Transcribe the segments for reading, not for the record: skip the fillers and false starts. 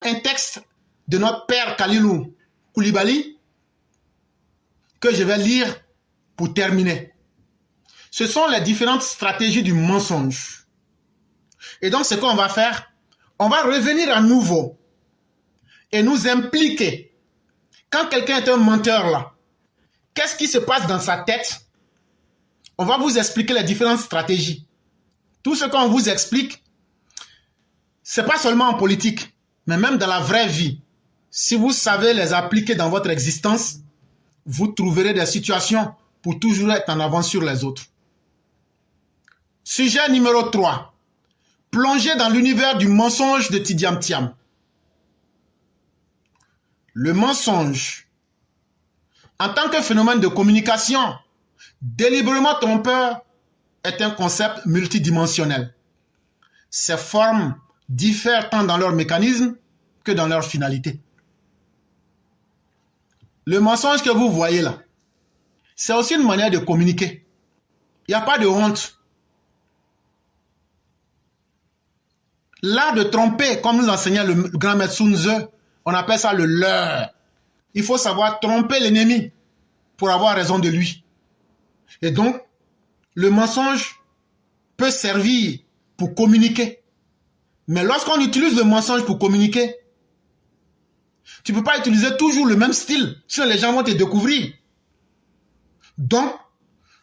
un texte de notre père Kalilou Koulibaly que je vais lire pour terminer. Ce sont les différentes stratégies du mensonge. Et donc, ce qu'on va faire, on va revenir à nouveau et nous impliquer. Quand quelqu'un est un menteur là, qu'est-ce qui se passe dans sa tête? On va vous expliquer les différentes stratégies. Tout ce qu'on vous explique, ce n'est pas seulement en politique, mais même dans la vraie vie. Si vous savez les appliquer dans votre existence, vous trouverez des situations pour toujours être en avance sur les autres. Sujet numéro 3. Plonger dans l'univers du mensonge de Tidiam Thiam. Le mensonge, en tant que phénomène de communication délibérément trompeur, est un concept multidimensionnel. Ces formes diffèrent tant dans leur mécanisme que dans leur finalité. Le mensonge que vous voyez là, c'est aussi une manière de communiquer. Il n'y a pas de honte. L'art de tromper, comme nous enseignait le grand maître Sun Tzu, on appelle ça le leurre. Il faut savoir tromper l'ennemi pour avoir raison de lui. Et donc, le mensonge peut servir pour communiquer. Mais lorsqu'on utilise le mensonge pour communiquer, tu ne peux pas utiliser toujours le même style, sinon les gens vont te découvrir. Donc,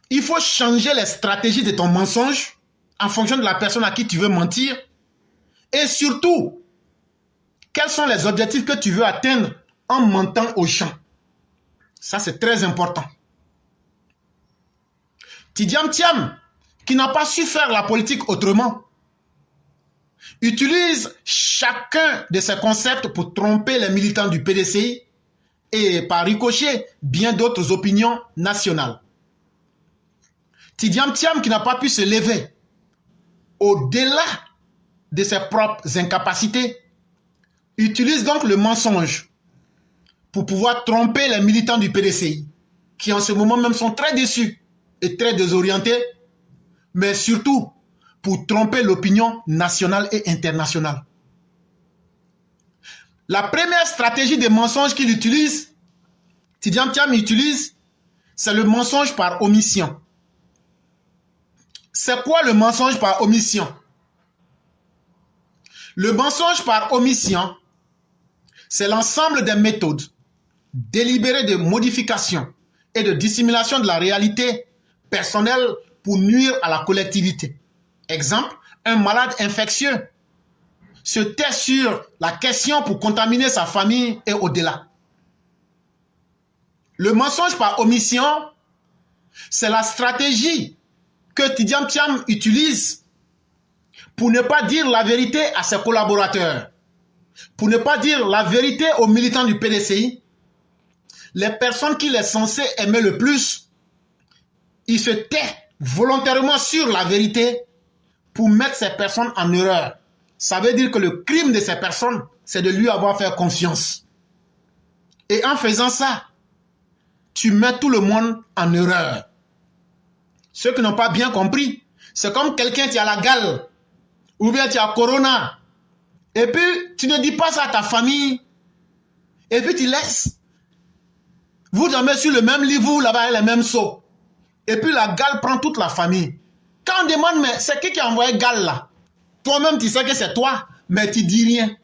il faut changer les stratégies de ton mensonge en fonction de la personne à qui tu veux mentir. Et surtout, quels sont les objectifs que tu veux atteindre en mentant aux gens. Ça, c'est très important. Tidiam Thiam, qui n'a pas su faire la politique autrement, utilise chacun de ces concepts pour tromper les militants du PDCI et par ricochet bien d'autres opinions nationales. Tidiam Thiam, qui n'a pas pu se lever au-delà de ses propres incapacités, utilise donc le mensonge pour pouvoir tromper les militants du PDCI, qui en ce moment même sont très déçus et très désorientés, mais surtout pour tromper l'opinion nationale et internationale. La première stratégie de mensonge qu'il utilise, Tidiam Thiam utilise, c'est le mensonge par omission. C'est quoi le mensonge par omission? Le mensonge par omission, c'est l'ensemble des méthodes délibérées de modification et de dissimulation de la réalité personnelle pour nuire à la collectivité. Exemple, un malade infectieux se tait sur la question pour contaminer sa famille et au-delà. Le mensonge par omission, c'est la stratégie que Tidiam Thiam utilise pour ne pas dire la vérité à ses collaborateurs, pour ne pas dire la vérité aux militants du PDCI. Les personnes qu'il est censé aimer le plus, il se tait volontairement sur la vérité pour mettre ces personnes en erreur. Ça veut dire que le crime de ces personnes, c'est de lui avoir fait confiance. Et en faisant ça, tu mets tout le monde en erreur. Ceux qui n'ont pas bien compris, c'est comme quelqu'un qui a la gale, ou bien tu as corona, et puis tu ne dis pas ça à ta famille, et puis tu laisses. Vous dormez sur le même lit, vous là-bas, les mêmes seaux. Et puis la gale prend toute la famille. Quand on demande, mais c'est qui a envoyé gale là? Toi-même, tu sais que c'est toi, mais tu dis rien.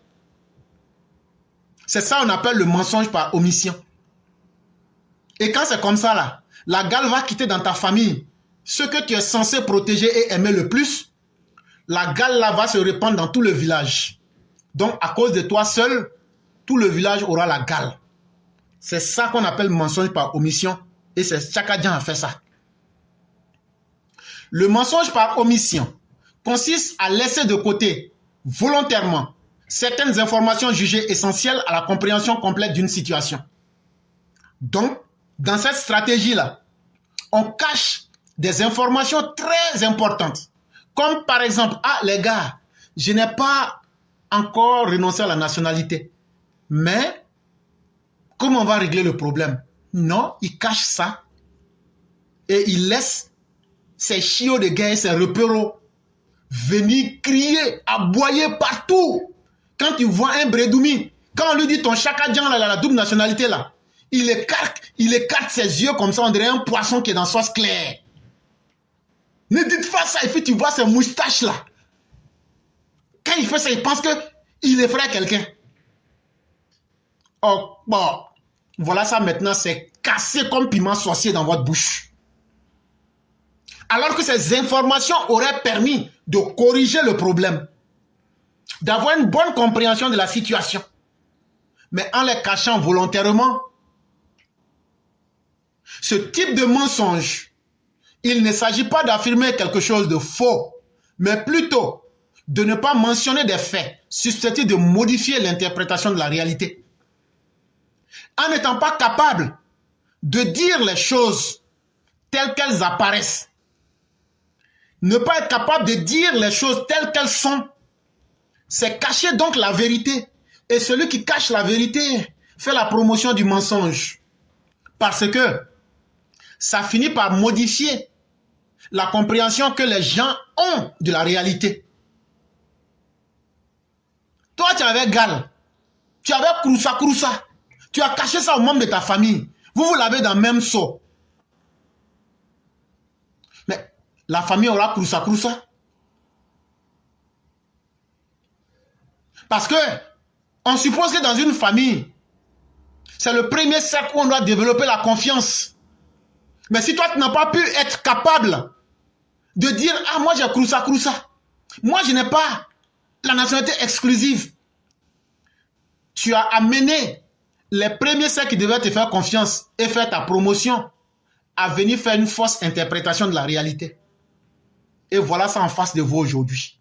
C'est ça qu'on appelle le mensonge par omission. Et quand c'est comme ça là, la gale va quitter dans ta famille ce que tu es censé protéger et aimer le plus. La gale là va se répandre dans tout le village. Donc à cause de toi seul, tout le village aura la gale. C'est ça qu'on appelle mensonge par omission. Et c'est Chakadjan a fait ça. Le mensonge par omission consiste à laisser de côté volontairement certaines informations jugées essentielles à la compréhension complète d'une situation. Donc, dans cette stratégie-là, on cache des informations très importantes. Comme par exemple, ah les gars, je n'ai pas encore renoncé à la nationalité. Mais, comment on va régler le problème? Non, il cache ça et il laisse ces chiots de guerre, ces repéros venir crier, aboyer partout Quand tu vois un Brédoumi, quand on lui dit ton Chakadjan, la double nationalité là, il écarte ses yeux comme ça, on dirait un poisson qui est dans sauce claire. Ne dites pas ça, et puis tu vois ses moustaches là. Quand il fait ça, il pense qu'il effraie quelqu'un. Oh, bon, voilà ça maintenant, c'est cassé comme piment sorcier dans votre bouche. Alors que ces informations auraient permis de corriger le problème, d'avoir une bonne compréhension de la situation. Mais en les cachant volontairement, ce type de mensonge, il ne s'agit pas d'affirmer quelque chose de faux, mais plutôt de ne pas mentionner des faits susceptibles de modifier l'interprétation de la réalité. En n'étant pas capable de dire les choses telles qu'elles apparaissent, ne pas être capable de dire les choses telles qu'elles sont, c'est cacher donc la vérité. Et celui qui cache la vérité fait la promotion du mensonge. Parce que ça finit par modifier la compréhension que les gens ont de la réalité. Toi, tu avais Gal, tu avais Kroussa, tu as caché ça aux membres de ta famille. Vous l'avez dans le même seau. Mais la famille aura Kroussa. Parce que on suppose que dans une famille, c'est le premier cercle où on doit développer la confiance. Mais si toi, tu n'as pas pu être capable de dire « Ah, moi j'ai Kroussa. Moi, je n'ai pas la nationalité exclusive. » Tu as amené les premiers cercles qui devaient te faire confiance et faire ta promotion à venir faire une fausse interprétation de la réalité. Et voilà ça en face de vous aujourd'hui.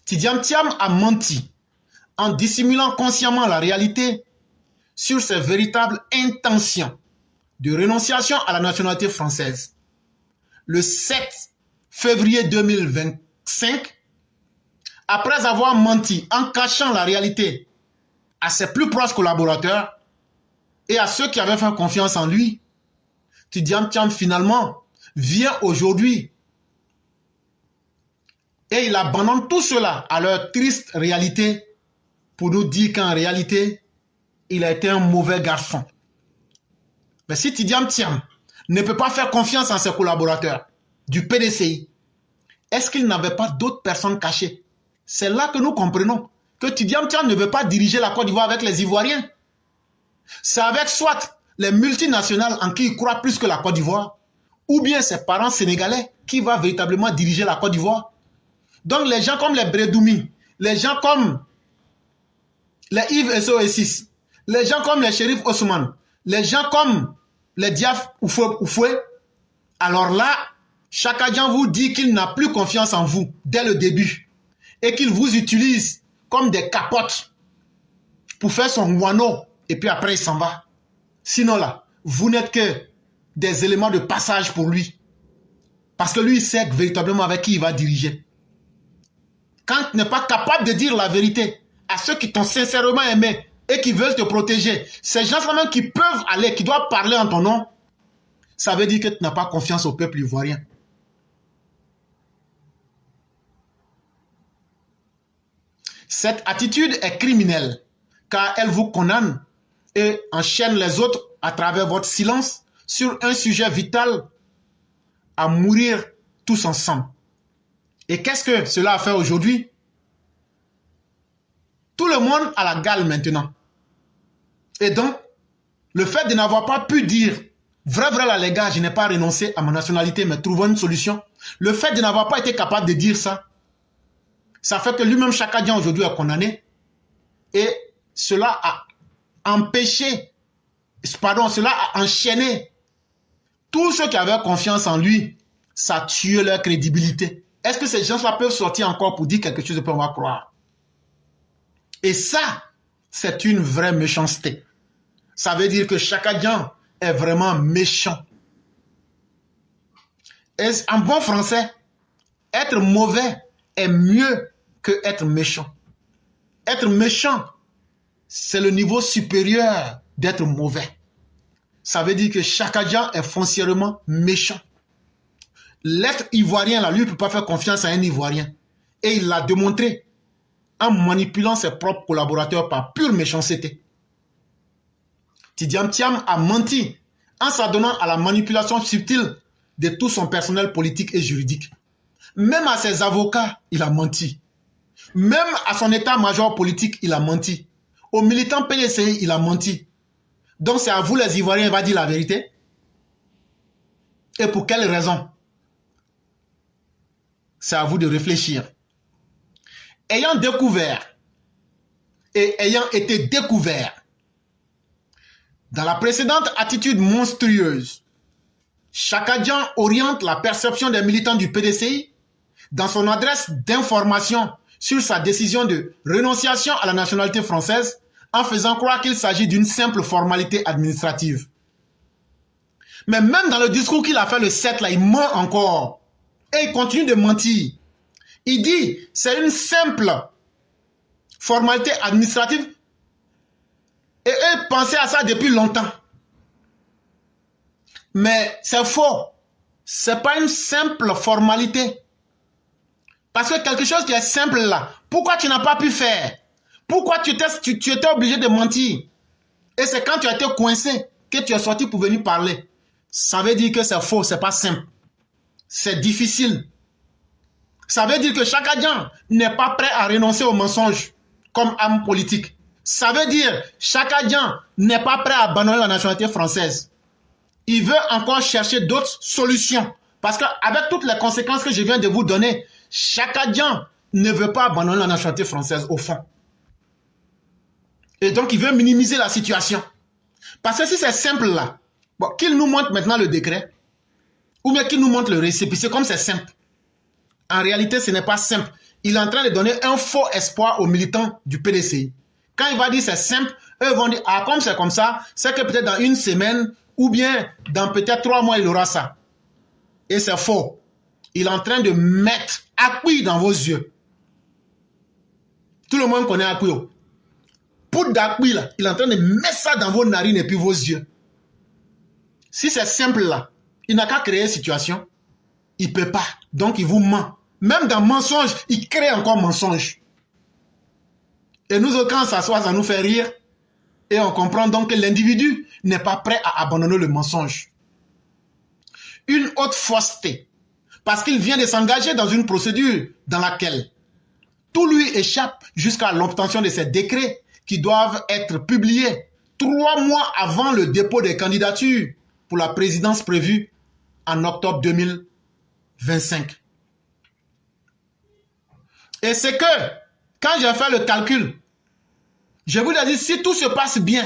Tidjam Thiam a menti en dissimulant consciemment la réalité sur ses véritables intentions de rénonciation à la nationalité française. Le 7 février 2025, après avoir menti en cachant la réalité à ses plus proches collaborateurs et à ceux qui avaient fait confiance en lui, Tidjam Thiam finalement vient aujourd'hui et il abandonne tout cela à leur triste réalité pour nous dire qu'en réalité, il a été un mauvais garçon. Mais si Tidjam Thiam ne peut pas faire confiance en ses collaborateurs du PDCI, est-ce qu'il n'avait pas d'autres personnes cachées? C'est là que nous comprenons que Tidjam Thiam ne veut pas diriger la Côte d'Ivoire avec les Ivoiriens. C'est avec soit les multinationales en qui il croit plus que la Côte d'Ivoire, ou bien ses parents sénégalais qui va véritablement diriger la Côte d'Ivoire. Donc les gens comme les Brédoumi, les gens comme les Yves SO6, les gens comme les shérifs Osman, les gens comme les Diaf Oufoué, alors là, Chakadjan vous dit qu'il n'a plus confiance en vous dès le début et qu'il vous utilise comme des capotes pour faire son guano et puis après il s'en va. Sinon là, vous n'êtes que des éléments de passage pour lui. Parce que lui, il sait véritablement avec qui il va diriger. Quand tu n'es pas capable de dire la vérité à ceux qui t'ont sincèrement aimé et qui veulent te protéger, ces gens-là même qui peuvent aller, qui doivent parler en ton nom, ça veut dire que tu n'as pas confiance au peuple ivoirien. Cette attitude est criminelle car elle vous condamne et enchaîne les autres à travers votre silence sur un sujet vital à mourir tous ensemble. Et qu'est-ce que cela a fait aujourd'hui? Tout le monde a la gale maintenant. Et donc, le fait de n'avoir pas pu dire vrai là les gars, je n'ai pas renoncé à ma nationalité mais trouvons une solution. Le fait de n'avoir pas été capable de dire ça, ça fait que lui-même Chakadjan aujourd'hui est condamné. Et cela a empêché, cela a enchaîné tous ceux qui avaient confiance en lui, ça a tué leur crédibilité. Est-ce que ces gens-là peuvent sortir encore pour dire quelque chose de peu on va croire? Et ça, c'est une vraie méchanceté. Ça veut dire que Chakadjan est vraiment méchant. Et en bon français, être mauvais est mieux que être méchant. Être méchant, c'est le niveau supérieur d'être mauvais. Ça veut dire que Chakadjan est foncièrement méchant. L'être ivoirien, là, lui, ne peut pas faire confiance à un Ivoirien. Et il l'a démontré. en manipulant ses propres collaborateurs par pure méchanceté. Tidjane Thiam a menti en s'adonnant à la manipulation subtile de tout son personnel politique et juridique. Même à ses avocats, il a menti. Même à son état-major politique, il a menti. Aux militants PDCI, il a menti. Donc c'est à vous les Ivoiriens, il va dire la vérité. Et pour quelle raison? C'est à vous de réfléchir. Ayant découvert et ayant été découvert dans la précédente attitude monstrueuse, Chaka Dian oriente la perception des militants du PDCI dans son adresse d'information sur sa décision de renonciation à la nationalité française en faisant croire qu'il s'agit d'une simple formalité administrative. Mais même dans le discours qu'il a fait le 7, là, il ment encore. Et il continue de mentir. Il dit, c'est une simple formalité administrative. Et eux pensaient à ça depuis longtemps. Mais c'est faux. C'est pas une simple formalité. Parce que quelque chose qui est simple là, pourquoi tu n'as pas pu faire? Pourquoi tu étais obligé de mentir? Et c'est quand tu as été coincé que tu es sorti pour venir parler. Ça veut dire que c'est faux, c'est pas simple. C'est difficile. Ça veut dire que Chaka Dian n'est pas prêt à renoncer au mensonge comme âme politique. Ça veut dire Chaka Dian n'est pas prêt à abandonner la nationalité française. Il veut encore chercher d'autres solutions. Parce qu'avec toutes les conséquences que je viens de vous donner, Chaka Dian ne veut pas abandonner la nationalité française au fond. Et donc il veut minimiser la situation. Parce que si c'est simple là, bon, qu'il nous montre maintenant le décret, ou bien qu'il nous montre le récépissé, comme c'est simple. En réalité, ce n'est pas simple. Il est en train de donner un faux espoir aux militants du PDCI. Quand il va dire c'est simple, eux vont dire, ah, comme c'est comme ça, c'est que peut-être dans une semaine, ou bien dans peut-être 3 mois, il aura ça. Et c'est faux. Il est en train de mettre Akui dans vos yeux. Tout le monde connaît Akui. Poudre d'Akui, là, il est en train de mettre ça dans vos narines et puis vos yeux. Si c'est simple là, il n'a qu'à créer une situation. Il ne peut pas. Donc il vous ment. Même dans mensonge, il crée encore mensonge. Et nous autres, quand on s'assoit, ça nous fait rire. Et on comprend donc que l'individu n'est pas prêt à abandonner le mensonge. Une autre fausseté. Parce qu'il vient de s'engager dans une procédure dans laquelle tout lui échappe jusqu'à l'obtention de ces décrets qui doivent être publiés 3 mois avant le dépôt des candidatures pour la présidence prévue en octobre 2025. Et c'est que, quand j'ai fait le calcul, je vous ai dit, si tout se passe bien,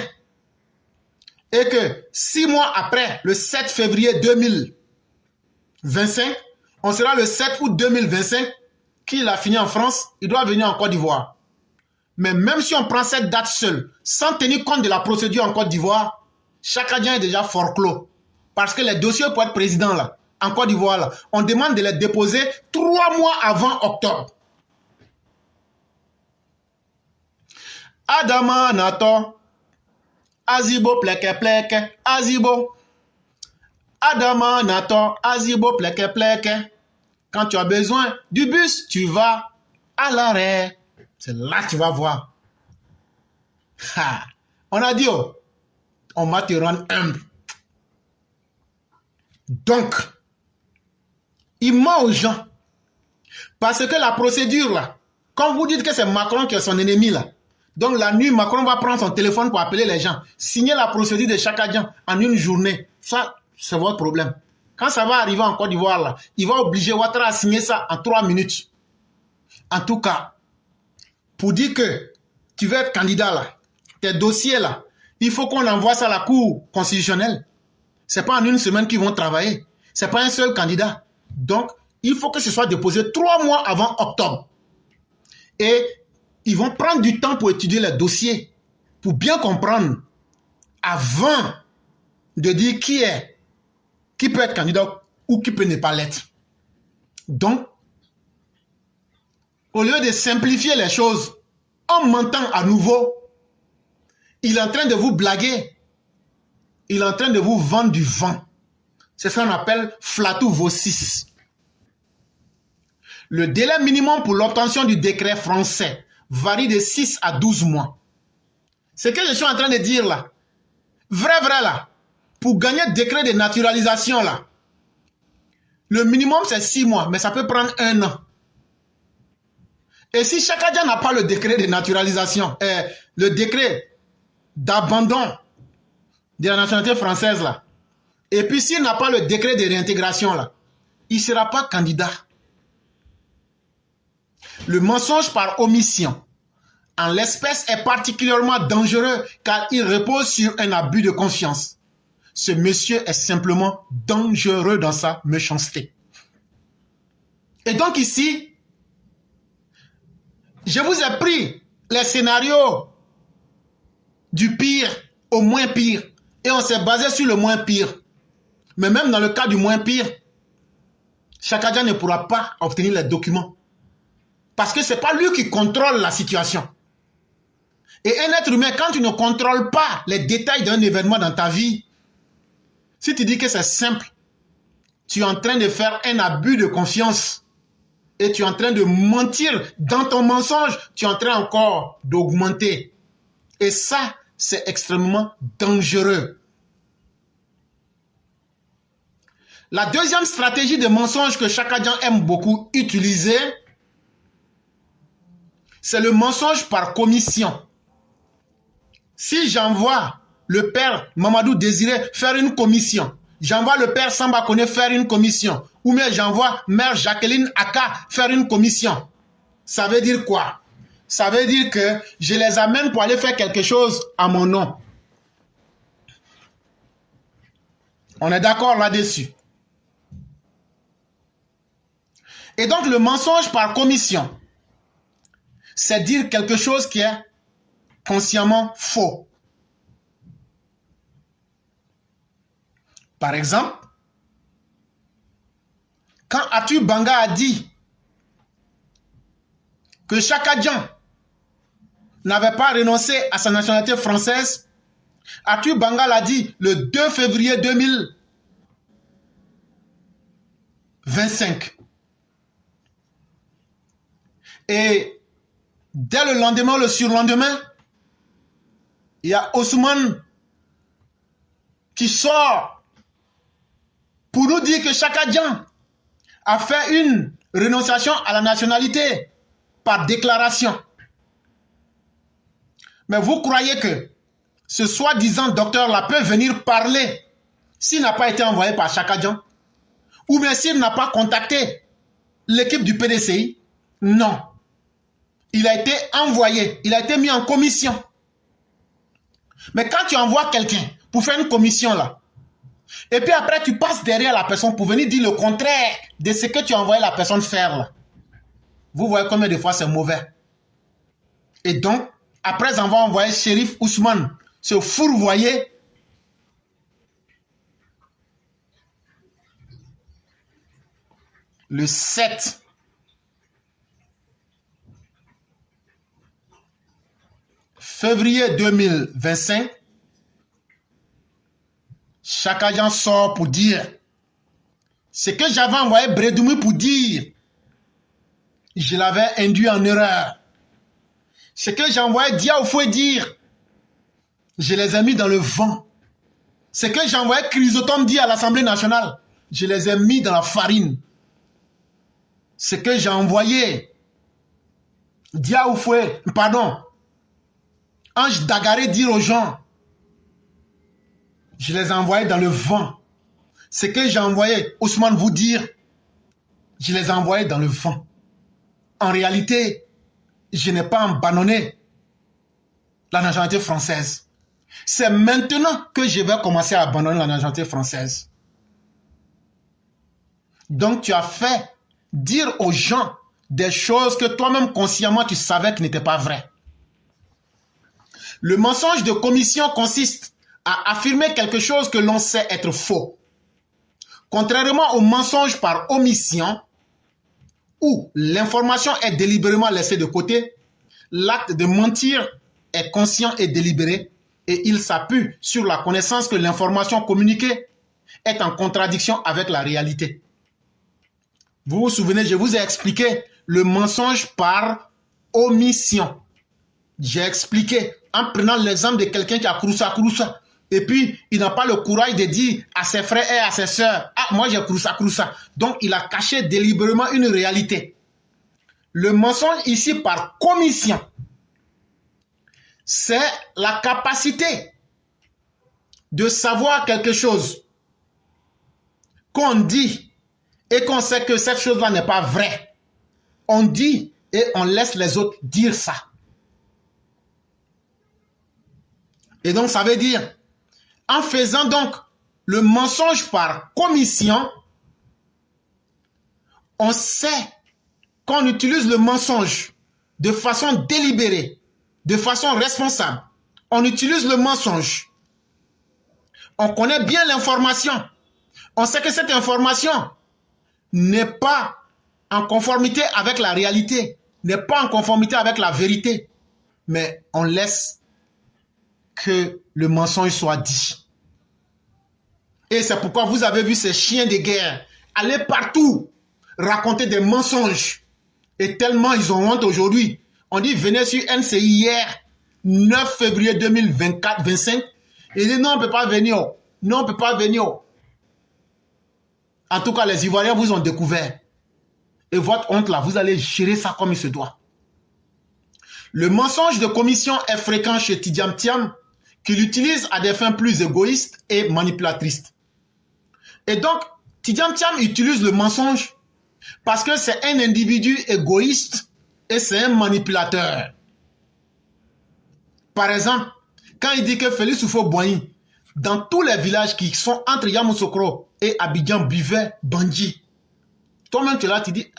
et que 6 mois après, le 7 février 2025, on sera le 7 août 2025, qu'il a fini en France, il doit venir en Côte d'Ivoire. Mais même si on prend cette date seule, sans tenir compte de la procédure en Côte d'Ivoire, Chaka Dian est déjà forclos. Parce que les dossiers pour être président là, en Côte d'Ivoire, là, on demande de les déposer 3 mois avant octobre. Adama Nato, Azibo pleke pleke, Azibo. Adama Nato, Azibo pleke pleke. Quand tu as besoin du bus, tu vas à l'arrêt. C'est là que tu vas voir. Ha. On a dit, oh, on va te rendre humble. Donc, il ment aux gens. Parce que la procédure, là, quand vous dites que c'est Macron qui est son ennemi, là, donc la nuit, Macron va prendre son téléphone pour appeler les gens, signer la procédure de Chaka Dian en une journée. Ça, c'est votre problème. Quand ça va arriver en Côte d'Ivoire, là, il va obliger Ouattara à signer ça en 3 minutes. En tout cas, pour dire que tu veux être candidat, là, tes dossiers, là, il faut qu'on envoie ça à la Cour constitutionnelle. Ce n'est pas en une semaine qu'ils vont travailler. Ce n'est pas un seul candidat. Donc, il faut que ce soit déposé 3 mois avant octobre. Et ils vont prendre du temps pour étudier les dossiers, pour bien comprendre, avant de dire qui peut être candidat ou qui peut ne pas l'être. Donc, au lieu de simplifier les choses, en mentant à nouveau, il est en train de vous blaguer. Il est en train de vous vendre du vent. C'est ce qu'on appelle flatou vocis. Le délai minimum pour l'obtention du décret français varie de 6 à 12 mois. Ce que je suis en train de dire là, vrai là, pour gagner le décret de naturalisation là, le minimum c'est 6 mois, mais ça peut prendre 1 an. Et si Chaka n'a pas le décret de naturalisation, le décret d'abandon de la nationalité française là, et puis s'il n'a pas le décret de réintégration là, il ne sera pas candidat. Le mensonge par omission, en l'espèce, est particulièrement dangereux car il repose sur un abus de confiance. Ce monsieur est simplement dangereux dans sa méchanceté. Et donc ici, je vous ai pris les scénarios du pire au moins pire. Et on s'est basé sur le moins pire. Mais même dans le cas du moins pire, Chaka Dia ne pourra pas obtenir les documents. Parce que ce n'est pas lui qui contrôle la situation. Et un être humain, quand tu ne contrôles pas les détails d'un événement dans ta vie, si tu dis que c'est simple, tu es en train de faire un abus de confiance. Et tu es en train de mentir dans ton mensonge, tu es en train encore d'augmenter. Et ça, c'est extrêmement dangereux. La deuxième stratégie de mensonge que Chaka Dia aime beaucoup utiliser, c'est le mensonge par commission. Si j'envoie le père Mamadou Désiré faire une commission, j'envoie le père Samba Kone faire une commission, ou bien j'envoie mère Jacqueline Aka faire une commission, ça veut dire quoi? Ça veut dire que je les amène pour aller faire quelque chose à mon nom. On est d'accord là-dessus. Et donc le mensonge par commission, c'est dire quelque chose qui est consciemment faux. Par exemple, quand Atu Banga a dit que Chaka Dia n'avait pas renoncé à sa nationalité française, Atu Banga l'a dit le 2 février 2025. Et dès le lendemain, le surlendemain, il y a Ousmane qui sort pour nous dire que Chaka Dia a fait une renonciation à la nationalité par déclaration. Mais vous croyez que ce soi-disant docteur-là peut venir parler s'il n'a pas été envoyé par Chaka Dia? Ou bien s'il n'a pas contacté l'équipe du PDCI? Non. Il a été envoyé, il a été mis en commission. Mais quand tu envoies quelqu'un pour faire une commission là, et puis après tu passes derrière la personne pour venir dire le contraire de ce que tu as envoyé la personne faire là, vous voyez combien de fois c'est mauvais. Et donc, après avoir envoyé Shérif Ousmane se fourvoyer, le 7 février 2025, Chaka Dia sort pour dire ce que j'avais envoyé Brédoumi pour dire, je l'avais induit en erreur. Ce que j'ai envoyé Dia Oufoué dire, je les ai mis dans le vent. Ce que j'ai envoyé Chrysotome dire à l'Assemblée nationale, je les ai mis dans la farine. Ce que j'ai envoyé Dia Oufoué, pardon, Ange Dagaré dire aux gens, je les ai envoyés dans le vent. Ce que j'ai envoyé Ousmane vous dire, je les ai envoyés dans le vent. En réalité, je n'ai pas abandonné la nationalité française. C'est maintenant que je vais commencer à abandonner la nationalité française. Donc tu as fait dire aux gens des choses que toi-même consciemment tu savais qui n'étaient pas vraies. Le mensonge de commission consiste à affirmer quelque chose que l'on sait être faux. Contrairement au mensonge par omission, où l'information est délibérément laissée de côté, l'acte de mentir est conscient et délibéré et il s'appuie sur la connaissance que l'information communiquée est en contradiction avec la réalité. Vous vous souvenez, je vous ai expliqué le mensonge par omission. J'ai expliqué en prenant l'exemple de quelqu'un qui a croussa. Et puis, il n'a pas le courage de dire à ses frères et à ses sœurs, ah, moi j'ai croussa. Donc, il a caché délibérément une réalité. Le mensonge ici par commission, c'est la capacité de savoir quelque chose qu'on dit et qu'on sait que cette chose-là n'est pas vraie. On dit et on laisse les autres dire ça. Et donc, ça veut dire, en faisant donc le mensonge par commission, on sait qu'on utilise le mensonge de façon délibérée, de façon responsable. On utilise le mensonge. On connaît bien l'information. On sait que cette information n'est pas en conformité avec la réalité, n'est pas en conformité avec la vérité. Mais on laisse que le mensonge soit dit. Et c'est pourquoi vous avez vu ces chiens de guerre aller partout raconter des mensonges. Et tellement ils ont honte aujourd'hui. On dit, venez sur NCI hier, 9 février 2024-25. Et dit, non, on ne peut pas venir. Non, on ne peut pas venir. En tout cas, les Ivoiriens vous ont découvert. Et votre honte là, vous allez gérer ça comme il se doit. Le mensonge de commission est fréquent chez Tidiam Thiam, qui l'utilise à des fins plus égoïstes et manipulatrices. Et donc, Tidiam Thiam utilise le mensonge parce que c'est un individu égoïste et c'est un manipulateur. Par exemple, quand il dit que Félix Houphouët-Boigny, dans tous les villages qui sont entre Yamoussoukro et Abidjan, buvait Bandji. Toi-même, tu es là, tu dis,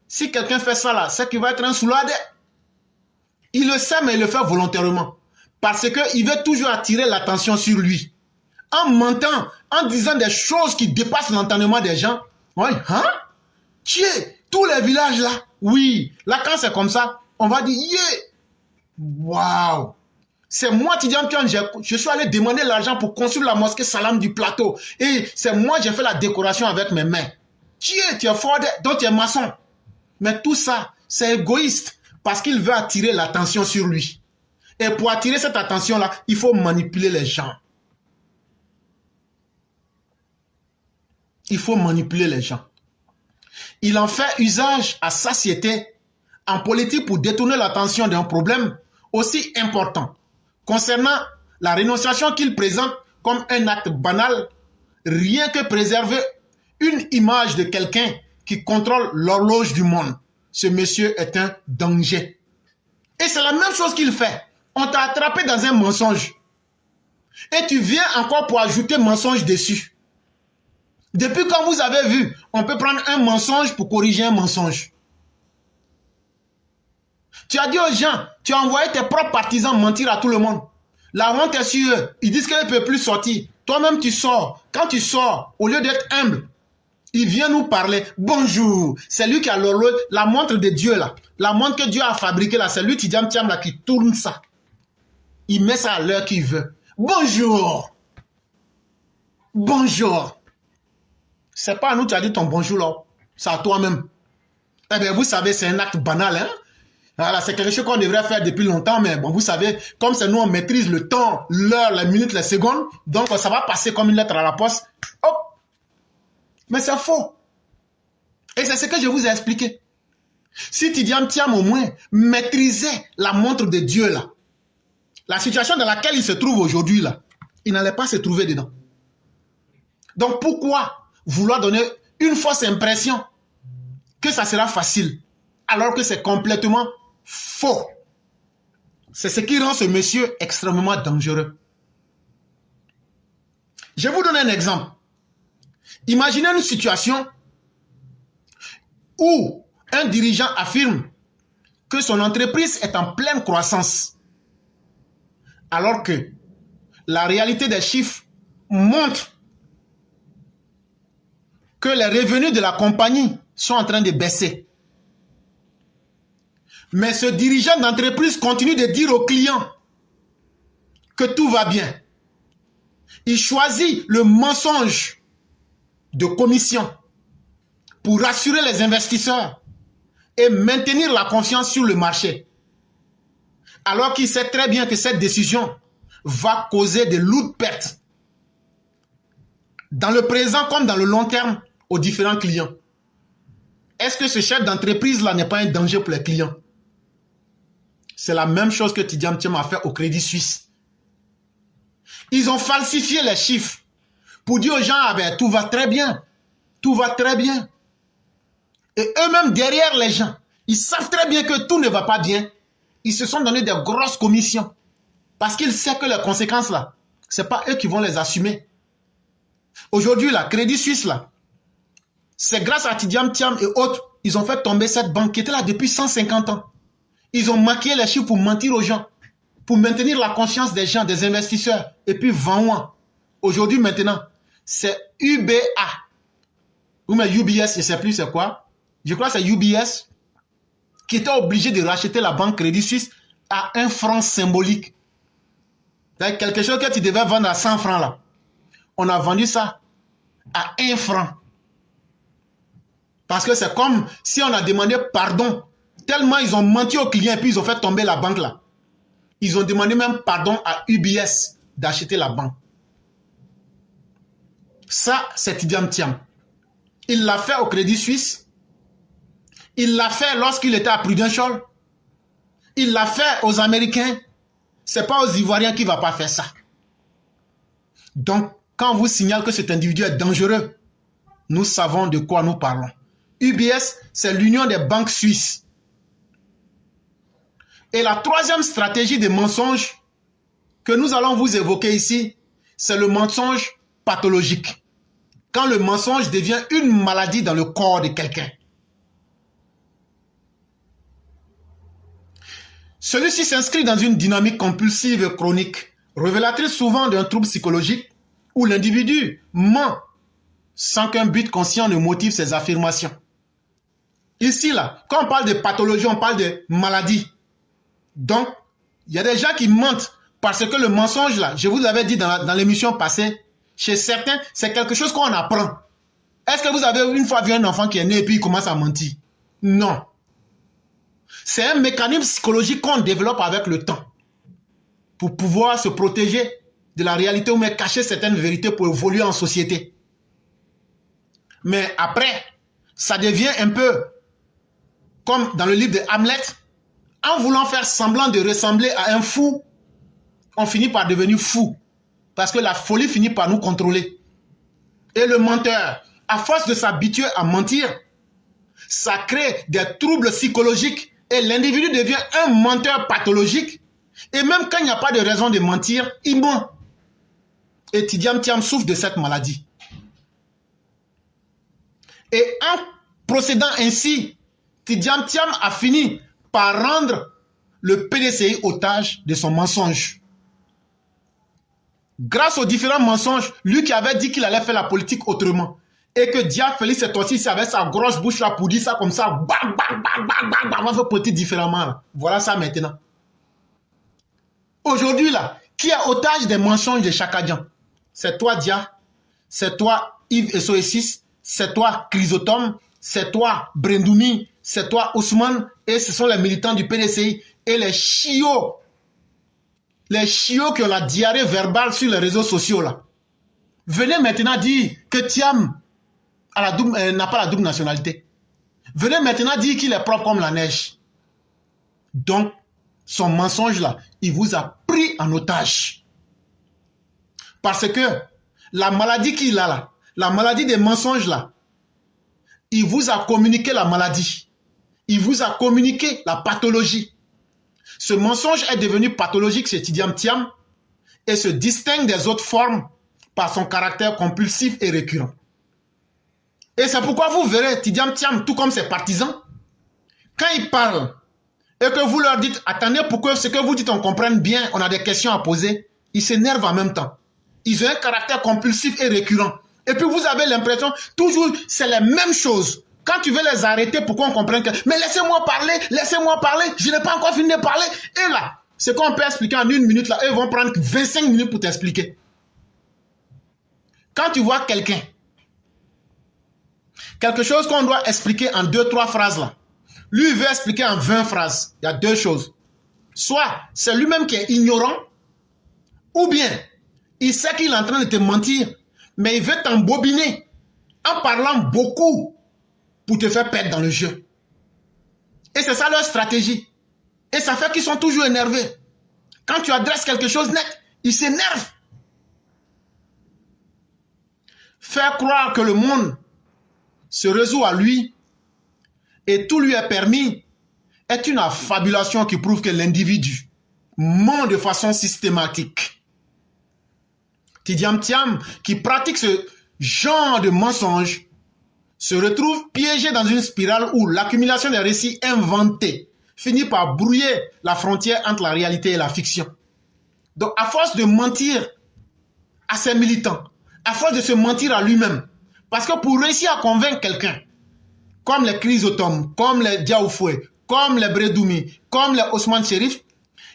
si quelqu'un fait ça là, c'est qu'il va être un soulade. Il le sait, mais il le fait volontairement. Parce qu'il veut toujours attirer l'attention sur lui. En mentant, en disant des choses qui dépassent l'entendement des gens. Oui, hein? Tiens, tous les villages là. Oui, là quand c'est comme ça, on va dire, yeah! Waouh! C'est moi, Tidiam Thiam, je suis allé demander l'argent pour construire la mosquée Salam du plateau. Et c'est moi, j'ai fait la décoration avec mes mains. Tiens, tu es fort, donc tu es maçon. Mais tout ça, c'est égoïste parce qu'il veut attirer l'attention sur lui. Et pour attirer cette attention-là, il faut manipuler les gens. Il faut manipuler les gens. Il en fait usage à satiété en politique pour détourner l'attention d'un problème aussi important. Concernant la rénonciation qu'il présente comme un acte banal, rien que préserver une image de quelqu'un qui contrôle l'horloge du monde. Ce monsieur est un danger. Et c'est la même chose qu'il fait. On t'a attrapé dans un mensonge. Et tu viens encore pour ajouter mensonge dessus. Depuis quand vous avez vu, on peut prendre un mensonge pour corriger un mensonge. Tu as dit aux gens, tu as envoyé tes propres partisans mentir à tout le monde. La honte est sur eux. Ils disent qu'ils ne peuvent plus sortir. Toi-même, tu sors. Quand tu sors, au lieu d'être humble, il vient nous parler. Bonjour. C'est lui qui a l'horloge, la montre de Dieu là. La montre que Dieu a fabriquée là. C'est lui, Tidiam Thiam là, qui tourne ça. Il met ça à l'heure qu'il veut. Bonjour. Bonjour. C'est pas à nous, tu as dit ton bonjour là. C'est à toi-même. Eh bien, vous savez, c'est un acte banal, hein. Voilà, c'est quelque chose qu'on devrait faire depuis longtemps, mais bon, vous savez, comme c'est nous, on maîtrise le temps, l'heure, les minutes, les secondes, donc ça va passer comme une lettre à la poste. Hop! Mais c'est faux. Et c'est ce que je vous ai expliqué. Si Tidiam Thiam au moins maîtrisait la montre de Dieu là, la situation dans laquelle il se trouve aujourd'hui là, il n'allait pas se trouver dedans. Donc pourquoi vouloir donner une fausse impression que ça sera facile, alors que c'est complètement faux? C'est ce qui rend ce monsieur extrêmement dangereux. Je vous donne un exemple. Imaginez une situation où un dirigeant affirme que son entreprise est en pleine croissance, alors que la réalité des chiffres montre que les revenus de la compagnie sont en train de baisser. Mais ce dirigeant d'entreprise continue de dire aux clients que tout va bien. Il choisit le mensonge de commission pour rassurer les investisseurs et maintenir la confiance sur le marché. alors qu'il sait très bien que cette décision va causer de lourdes pertes dans le présent comme dans le long terme aux différents clients. Est-ce que ce chef d'entreprise-là n'est pas un danger pour les clients? C'est la même chose que Tidiane Thiam a fait au Crédit Suisse. Ils ont falsifié les chiffres pour dire aux gens, ah ben, tout va très bien. Tout va très bien. Et eux-mêmes, derrière les gens, ils savent très bien que tout ne va pas bien. Ils se sont donné des grosses commissions. Parce qu'ils savent que les conséquences, là, ce n'est pas eux qui vont les assumer. Aujourd'hui, là, Crédit Suisse, là, c'est grâce à Tidiane Thiam et autres, ils ont fait tomber cette banque qui était là depuis 150 ans. Ils ont maquillé les chiffres pour mentir aux gens, pour maintenir la confiance des gens, des investisseurs. Et puis, Vanouan, aujourd'hui, maintenant, c'est UBA. Ou mais UBS, je ne sais plus c'est quoi. Je crois que c'est UBS qui était obligé de racheter la banque Crédit Suisse à 1 franc symbolique. C'est quelque chose que tu devais vendre à 100 francs là. On a vendu ça à 1 franc. Parce que c'est comme si on a demandé pardon. Tellement ils ont menti aux clients et puis ils ont fait tomber la banque là. Ils ont demandé même pardon à UBS d'acheter la banque. Ça, c'est Tidiane Thiam. Il l'a fait au Crédit Suisse. Il l'a fait lorsqu'il était à Prudential. Il l'a fait aux Américains. Ce n'est pas aux Ivoiriens qui ne va pas faire ça. Donc, quand on vous signale que cet individu est dangereux, nous savons de quoi nous parlons. UBS, c'est l'Union des banques suisses. Et la troisième stratégie de mensonge que nous allons vous évoquer ici, c'est le mensonge pathologique. Quand le mensonge devient une maladie dans le corps de quelqu'un. Celui-ci s'inscrit dans une dynamique compulsive et chronique, révélatrice souvent d'un trouble psychologique où l'individu ment sans qu'un but conscient ne motive ses affirmations. Ici, là, quand on parle de pathologie, on parle de maladie. Donc, il y a des gens qui mentent parce que le mensonge, là, je vous l'avais dit dans l'émission passée, chez certains, c'est quelque chose qu'on apprend. Est-ce que vous avez une fois vu un enfant qui est né et puis il commence à mentir? Non. C'est un mécanisme psychologique qu'on développe avec le temps pour pouvoir se protéger de la réalité ou même cacher certaines vérités pour évoluer en société. Mais après, ça devient un peu comme dans le livre de Hamlet. En voulant faire semblant de ressembler à un fou, on finit par devenir fou. Parce que la folie finit par nous contrôler. Et le menteur, à force de s'habituer à mentir, ça crée des troubles psychologiques et l'individu devient un menteur pathologique. Et même quand il n'y a pas de raison de mentir, il ment. Et Tidiane Thiam souffre de cette maladie. Et en procédant ainsi, Tidiane Thiam a fini par rendre le PDCI otage de son mensonge. Grâce aux différents mensonges, lui qui avait dit qu'il allait faire la politique autrement, et que Dia Félix est aussi avec sa grosse bouche là pour dire ça comme ça, bang, bang, bang, bang, bang, bang, on va faire politique différemment. Là. Voilà ça maintenant. Aujourd'hui là, qui est otage des mensonges de Chakadian? C'est toi Dia, c'est toi Yves Essoessis, c'est toi Chrysotome, c'est toi Brendoumi, c'est toi Ousmane, et ce sont les militants du PDCI et les chiots qui ont la diarrhée verbale sur les réseaux sociaux là. Venez maintenant dire que Thiam n'a pas la double nationalité. Venez maintenant dire qu'il est propre comme la neige. Donc, son mensonge là, il vous a pris en otage. Parce que la maladie qu'il a là, la maladie des mensonges là, il vous a communiqué la maladie. Il vous a communiqué la pathologie. Ce mensonge est devenu pathologique chez Tidiane Thiam et se distingue des autres formes par son caractère compulsif et récurrent. Et c'est pourquoi vous verrez Tidiane Thiam, tout comme ses partisans, quand ils parlent et que vous leur dites, attendez pour que ce que vous dites on comprenne bien, on a des questions à poser, ils s'énervent en même temps. Ils ont un caractère compulsif et récurrent. Et puis vous avez l'impression, toujours, c'est les mêmes choses. Quand tu veux les arrêter pour qu'on comprenne que, mais laissez-moi parler, je n'ai pas encore fini de parler. Et là, ce qu'on peut expliquer en 1 minute, là, ils vont prendre 25 minutes pour t'expliquer. Quand tu vois quelqu'un, quelque chose qu'on doit expliquer en 2-3 phrases là, lui il veut expliquer en 20 phrases. Il y a 2 choses. Soit c'est lui-même qui est ignorant, ou bien il sait qu'il est en train de te mentir, mais il veut t'embobiner en parlant beaucoup pour te faire perdre dans le jeu. Et c'est ça leur stratégie. Et ça fait qu'ils sont toujours énervés. Quand tu adresses quelque chose net, ils s'énervent. Faire croire que le monde se résout à lui et tout lui est permis est une affabulation qui prouve que l'individu ment de façon systématique. Tidiam Thiam, qui pratique ce genre de mensonge, se retrouve piégé dans une spirale où l'accumulation des récits inventés finit par brouiller la frontière entre la réalité et la fiction. Donc, à force de mentir à ses militants, à force de se mentir à lui-même, parce que pour réussir à convaincre quelqu'un, comme les Chrysotomes, comme les Diaoufoué, comme les Bredoumi, comme les Osman Sherif,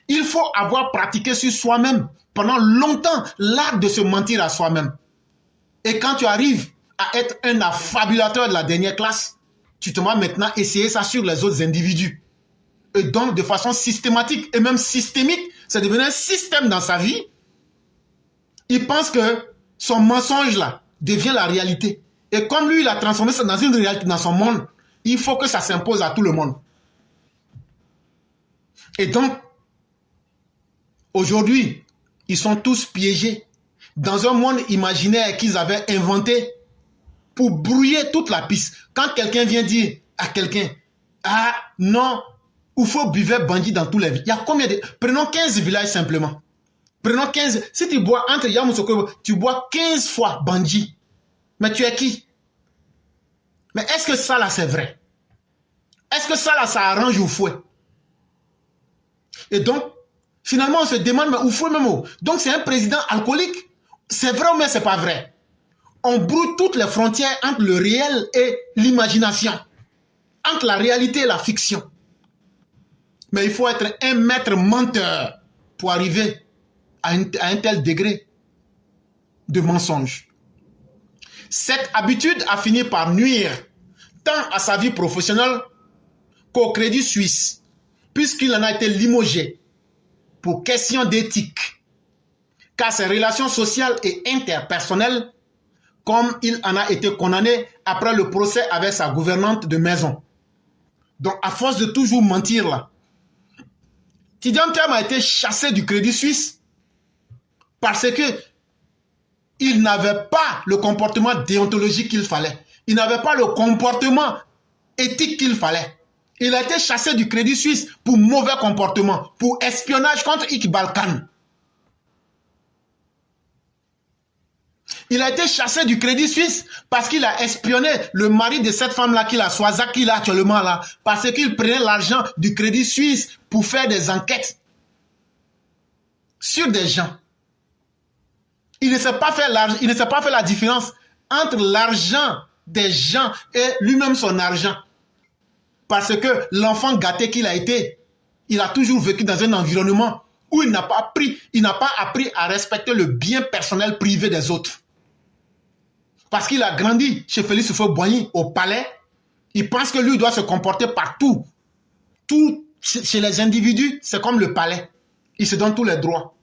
il faut avoir pratiqué sur soi-même pendant longtemps l'art de se mentir à soi-même. Et quand tu arrives à être un affabulateur de la dernière classe, tu te vas maintenant essayer ça sur les autres individus. Et donc, de façon systématique et même systémique, c'est devenu un système dans sa vie. Il pense que son mensonge là devient la réalité. Et comme lui, il a transformé ça dans une réalité dans son monde, il faut que ça s'impose à tout le monde. Et donc, aujourd'hui, ils sont tous piégés dans un monde imaginaire qu'ils avaient inventé pour brouiller toute la piste. Quand quelqu'un vient dire à quelqu'un, ah non, il faut buveur bandit dans tous les villages. Il y a combien de... Prenons 15 villages simplement. Prenons 15. Si tu bois entre Yamoussoukro, tu bois 15 fois bandit. Mais tu es qui? Mais est-ce que ça là c'est vrai? Est-ce que ça là ça arrange au fouet? Et donc, finalement on se demande, mais au fouet même où? Donc c'est un président alcoolique? C'est vrai ou mais c'est pas vrai? On brouille toutes les frontières entre le réel et l'imagination. Entre la réalité et la fiction. Mais il faut être un maître menteur pour arriver à un tel degré de mensonge. Cette habitude a fini par nuire tant à sa vie professionnelle qu'au Crédit Suisse, puisqu'il en a été limogé pour question d'éthique, car ses relations sociales et interpersonnelles, comme il en a été condamné après le procès avec sa gouvernante de maison. Donc, à force de toujours mentir là, Tidiam Thiam a été chassé du Crédit Suisse parce que il n'avait pas le comportement déontologique qu'il fallait. Il n'avait pas le comportement éthique qu'il fallait. Il a été chassé du Crédit Suisse pour mauvais comportement, pour espionnage contre Iqbal Khan. Il a été chassé du Crédit Suisse parce qu'il a espionné le mari de cette femme-là qu'il a, Swaza, qu'il a actuellement là, parce qu'il prenait l'argent du Crédit Suisse pour faire des enquêtes sur des gens. Il ne s'est pas fait la différence entre l'argent des gens et lui-même son argent. Parce que l'enfant gâté qu'il a été, il a toujours vécu dans un environnement où il n'a pas appris à respecter le bien personnel privé des autres. Parce qu'il a grandi chez Félix Houphouët-Boigny au palais, il pense que lui doit se comporter partout. Tout chez les individus, c'est comme le palais. Il se donne tous les droits.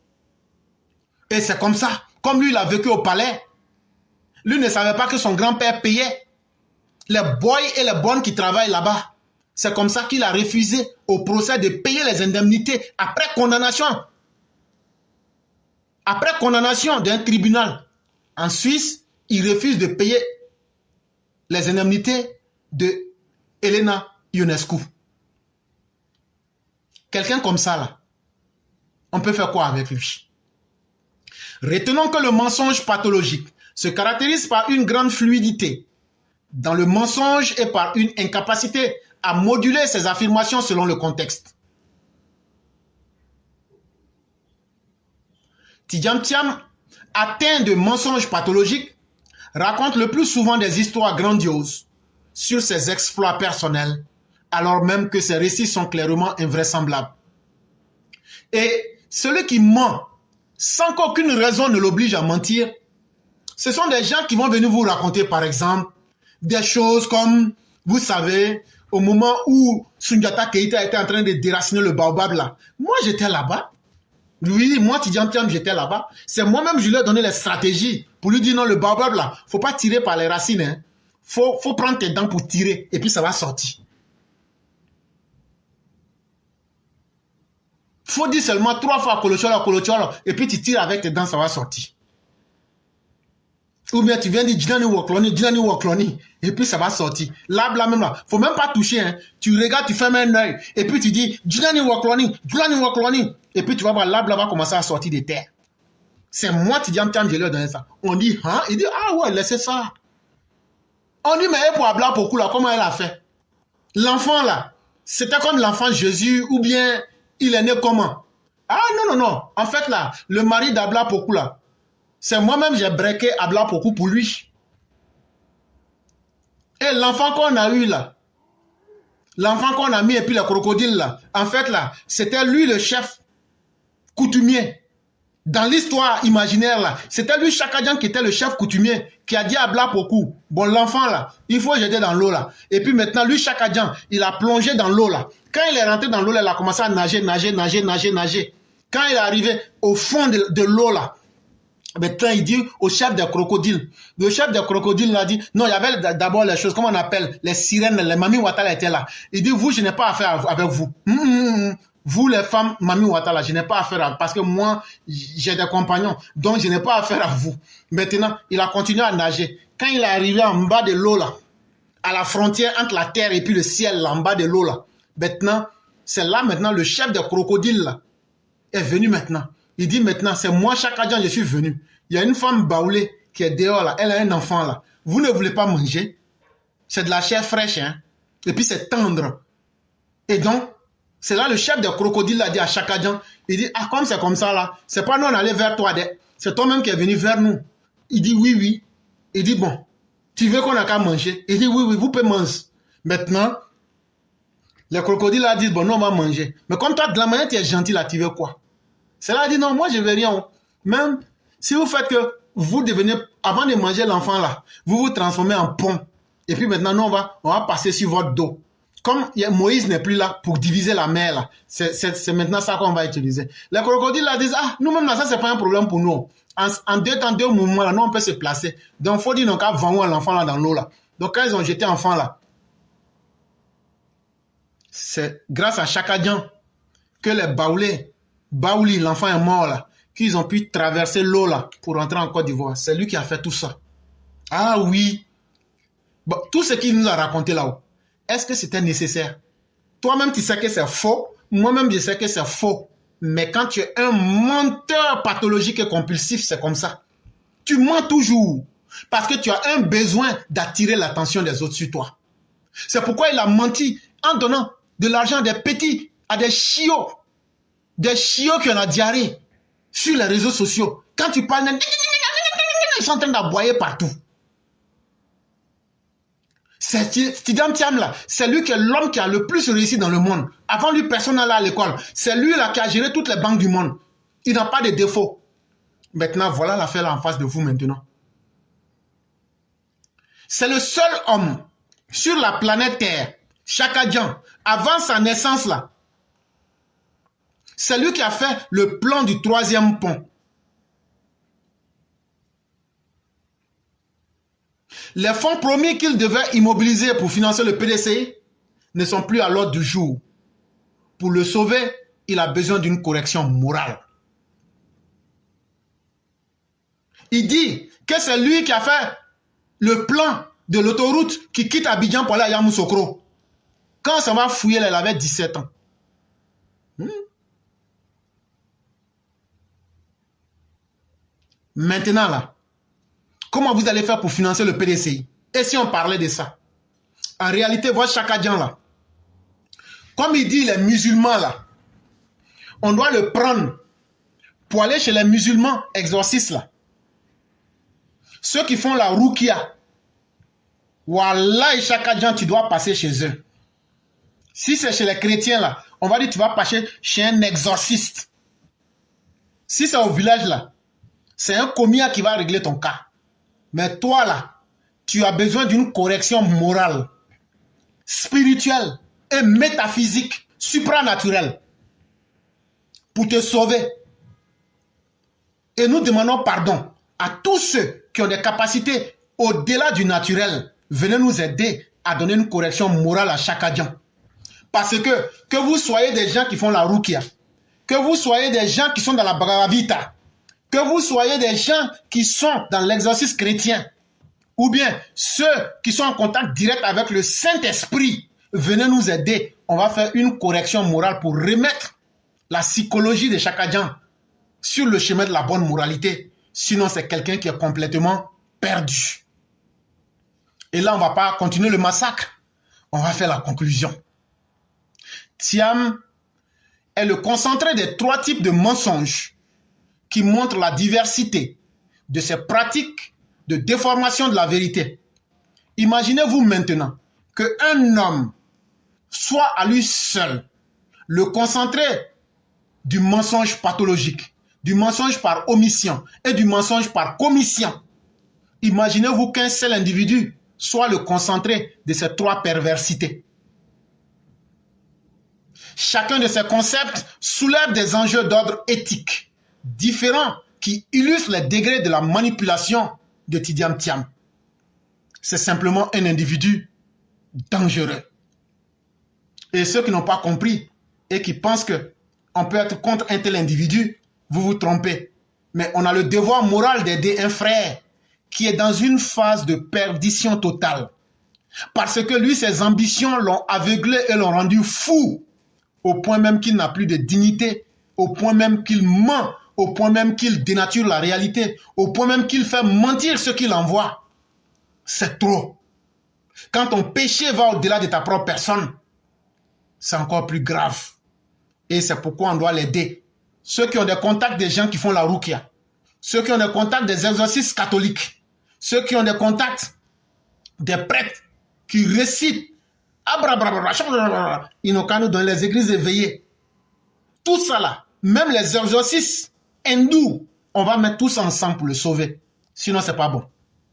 Et c'est comme ça. Comme lui, il a vécu au palais, lui ne savait pas que son grand-père payait les boys et les bonnes qui travaillent là-bas. C'est comme ça qu'il a refusé au procès de payer les indemnités après condamnation. Après condamnation d'un tribunal. En Suisse, il refuse de payer les indemnités de Elena Ionescu. Quelqu'un comme ça, là, on peut faire quoi avec lui? Retenons que le mensonge pathologique se caractérise par une grande fluidité dans le mensonge et par une incapacité à moduler ses affirmations selon le contexte. Tidiam Thiam, atteint de mensonges pathologiques, raconte le plus souvent des histoires grandioses sur ses exploits personnels, alors même que ses récits sont clairement invraisemblables. Et celui qui ment sans qu'aucune raison ne l'oblige à mentir, ce sont des gens qui vont venir vous raconter, par exemple, des choses comme, vous savez, au moment où Sundiata Keïta était en train de déraciner le baobab là. Moi, j'étais là-bas. Oui, moi, Tidjam Thiam, j'étais là-bas. C'est moi-même, je lui ai donné les stratégies pour lui dire non, le baobab là, faut pas tirer par les racines. Hein. Faut prendre tes dents pour tirer et puis ça va sortir. Faut dire seulement 3 fois Kolocholo, et puis tu tires avec tes dents, ça va sortir. Ou bien tu viens dire Djinani Wokloni, et puis ça va sortir. Là, même là, faut même pas toucher. Hein. Tu regardes, tu fermes un œil, et puis tu dis Djinani Wokloni, et puis tu vas voir, là va commencer à sortir des terres. C'est moi, Tidjam Thiam, je lui ai donné ça. On dit, hein? Il dit, ah ouais, laissez ça. On dit, mais pour Abla Pokou, là, comment elle a fait? L'enfant, là, c'était comme l'enfant Jésus, ou bien il est né comment? Ah non. En fait, là, le mari d'Abla Pokou, là, c'est moi-même, j'ai breaké Abla Pokou pour lui. Et l'enfant qu'on a eu, là, l'enfant qu'on a mis, et puis le crocodile, là, en fait, là, c'était lui le chef coutumier. Dans l'histoire imaginaire, là, c'était lui, Chakadjan, qui était le chef coutumier, qui a dit à Abla Pokou, bon, l'enfant, là, il faut jeter dans l'eau, là. Et puis maintenant, lui, Chakadjan, il a plongé dans l'eau, là. Quand il est rentré dans l'eau, là, il a commencé à nager. Quand il est arrivé au fond de l'eau, là, maintenant, il dit au chef des crocodiles. Le chef des crocodiles, il a dit, non, il y avait d'abord les choses, comment on appelle, les sirènes, les Mami Ouattara étaient là. Il dit, vous, je n'ai pas affaire avec vous. Vous, les femmes, Mami Ouattara, je n'ai pas affaire à vous, parce que moi, j'ai des compagnons, donc je n'ai pas affaire à vous. Maintenant, il a continué à nager. Quand il est arrivé en bas de l'eau, là, à la frontière entre la terre et puis le ciel, là, en bas de l'eau, là, maintenant, c'est là, maintenant, le chef des crocodiles, là, est venu maintenant. Il dit maintenant, c'est moi, Chakadjan, je suis venu. Il y a une femme baoulée qui est dehors, là, elle a un enfant, là. Vous ne voulez pas manger? C'est de la chair fraîche, hein. Et puis c'est tendre. Et donc, c'est là le chef des crocodiles a dit à Chakadjan, il dit, ah, comme c'est comme ça là, c'est pas nous on allait vers toi, c'est toi-même qui es venu vers nous. Il dit, oui. Il dit, bon, tu veux qu'on a qu'à manger? Il dit, oui, vous pouvez manger. Maintenant, les crocodiles a dit, bon, nous on va manger. Mais comme toi, de la manière tu es gentil là, tu veux quoi? C'est là, il dit, non, moi je veux rien. Même si vous faites que vous devenez, avant de manger l'enfant là, vous vous transformez en pont. Et puis maintenant, nous on va passer sur votre dos. Comme Moïse n'est plus là pour diviser la mer, là, c'est maintenant ça qu'on va utiliser. Les crocodiles là disent, ah, nous-mêmes là, ça c'est pas un problème pour nous. En deux mouvements là, nous on peut se placer. Donc il faut dire qu'à vendre l'enfant là dans l'eau là. Donc quand ils ont jeté l'enfant là, c'est grâce à Chakadjan que les Baouli, l'enfant est mort là, qu'ils ont pu traverser l'eau là pour rentrer en Côte d'Ivoire. C'est lui qui a fait tout ça. Ah oui. Bon, tout ce qu'il nous a raconté là-haut, est-ce que c'était nécessaire? Toi-même, tu sais que c'est faux. Moi-même, je sais que c'est faux. Mais quand tu es un menteur pathologique et compulsif, c'est comme ça. Tu mens toujours. Parce que tu as un besoin d'attirer l'attention des autres sur toi. C'est pourquoi il a menti en donnant de l'argent à des petits, à des chiots. Des chiots qui ont la diarrhée sur les réseaux sociaux. Quand tu parles, ils sont en train d'aboyer partout. Tidjam Thiam là, c'est lui qui est l'homme qui a le plus réussi dans le monde. Avant lui, personne n'allait à l'école. C'est lui là qui a géré toutes les banques du monde. Il n'a pas de défaut. Maintenant, voilà l'affaire en face de vous maintenant. C'est le seul homme sur la planète Terre, Chakadjan, avant sa naissance là. C'est lui qui a fait le plan du 3e pont. Les fonds promis qu'il devait immobiliser pour financer le PDCI ne sont plus à l'ordre du jour. Pour le sauver, il a besoin d'une correction morale. Il dit que c'est lui qui a fait le plan de l'autoroute qui quitte Abidjan pour aller à Yamoussoukro. Quand ça va fouiller, elle avait 17 ans. Maintenant là, comment vous allez faire pour financer le PDCI? Et si on parlait de ça? En réalité, votre Chakadjan là, comme il dit les musulmans là, on doit le prendre pour aller chez les musulmans exorcistes là. Ceux qui font la roukia. Wallah et Chakadjan, tu dois passer chez eux. Si c'est chez les chrétiens là, on va dire tu vas passer chez un exorciste. Si c'est au village là, c'est un comia qui va régler ton cas. Mais toi là, tu as besoin d'une correction morale. spirituelle et métaphysique, supranaturelle, pour te sauver. Et nous demandons pardon à tous ceux qui ont des capacités au-delà du naturel. Venez nous aider à donner une correction morale à chaque Chakadjan. Parce que vous soyez des gens qui font la rukia, que vous soyez des gens qui sont dans la Bhagavad Gita, que vous soyez des gens qui sont dans l'exercice chrétien, ou bien ceux qui sont en contact direct avec le Saint-Esprit, venez nous aider. On va faire une correction morale pour remettre la psychologie de Chakadjan sur le chemin de la bonne moralité. Sinon, c'est quelqu'un qui est complètement perdu. Et là, on ne va pas continuer le massacre. On va faire la conclusion. Thiam est le concentré des 3 types de mensonges qui montrent la diversité de ces pratiques de déformation de la vérité. Imaginez-vous maintenant qu'un homme soit à lui seul le concentré du mensonge pathologique, du mensonge par omission et du mensonge par commission. Imaginez-vous qu'un seul individu soit le concentré de ces 3 perversités. Chacun de ces concepts soulève des enjeux d'ordre éthique différents qui illustrent les degrés de la manipulation de Tidjam Thiam. C'est simplement un individu dangereux. Et ceux qui n'ont pas compris et qui pensent qu'on peut être contre un tel individu, vous vous trompez. Mais on a le devoir moral d'aider un frère qui est dans une phase de perdition totale. Parce que lui, ses ambitions l'ont aveuglé et l'ont rendu fou, au point même qu'il n'a plus de dignité, au point même qu'il ment, au point même qu'il dénature la réalité, au point même qu'il fait mentir ceux qu'il envoie. C'est trop. Quand ton péché va au-delà de ta propre personne, c'est encore plus grave. Et c'est pourquoi on doit l'aider. Ceux qui ont des contacts des gens qui font la rukia, ceux qui ont des contacts des exorcistes catholiques, ceux qui ont des contacts des prêtres qui récitent Inokano dans les églises éveillées. Tout ça là, même les exorcistes hindous, on va mettre tous ensemble pour le sauver. Sinon, c'est pas bon.